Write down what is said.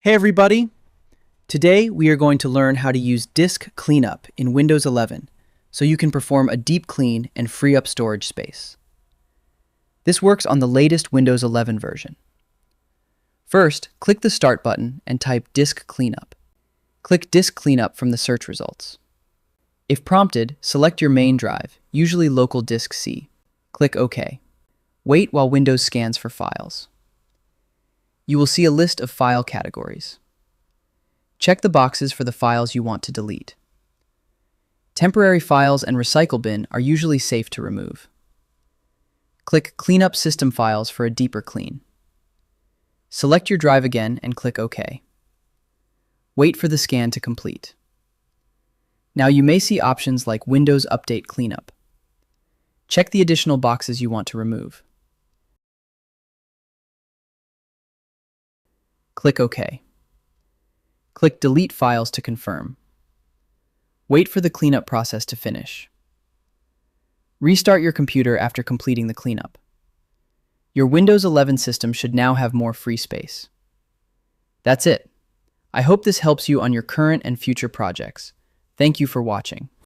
Hey everybody! Today we are going to learn how to use disk cleanup in Windows 11 so you can perform a deep clean and free up storage space. This works on the latest Windows 11 version. First, click the Start button and type Disk Cleanup. Click Disk Cleanup from the search results. If prompted, select your main drive, usually local disk C. Click OK. Wait while Windows scans for files. You will see a list of file categories. Check the boxes for the files you want to delete. Temporary files and recycle bin are usually safe to remove. Click Clean up System Files for a deeper clean. Select your drive again and click OK. Wait for the scan to complete. Now you may see options like Windows Update Cleanup. Check the additional boxes you want to remove. Click OK. Click Delete Files to confirm. Wait for the cleanup process to finish. Restart your computer after completing the cleanup. Your Windows 11 system should now have more free space. That's it. I hope this helps you on your current and future projects. Thank you for watching.